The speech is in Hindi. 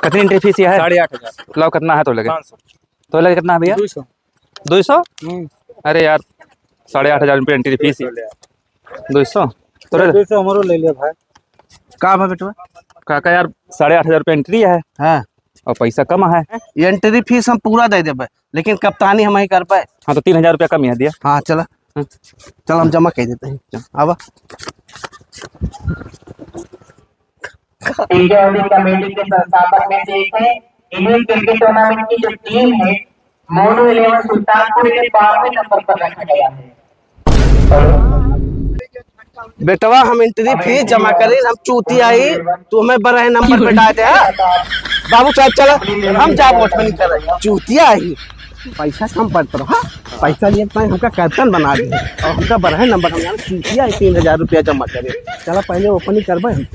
कितनी एंट्री फीस है? 8,500। लो कितना है तो लगे? 500। तो लगे कितना है भैया? 200। 200? अरे यार 8,500 रुपये एंट्री फीस है। 200 तो 200 हमारो ले लिया भाई। कहाँ है बेटवा? काका यार 8,500 रुपये एंट्री है हाँ, और पैसा कम है। ये एंट्री फीस हम पूरा दे देबे, लेकिन कप्तानी हम ही कर पाए। हाँ तो 3,000 रुपया कम ही है दिया। हाँ चला, चल हम जमा कर देते हैं। आवा कमेटी के संस्थापक में से एक है। इंडियन क्रिकेट टूर्नामेंट की जो टीम है मोनू 11 सुल्तानपुर के 12वें नंबर पर रखा गया है। बेटवा हम एंट्री फीस जमा करें, हम चूती आई तो हमें बड़ा नंबर पे डाल दे। बाबू साहब चला, हम जा वोट नहीं कर रहे। चूतिया आई पैसा कम पड़ता रहा, पैसा लिए हमका कैप्टन बना दे और हमका बड़ा नंबर। हम यार चूतिया 3,000 रुपया जमा करे। चला पहले ओपनिंग करबे हम।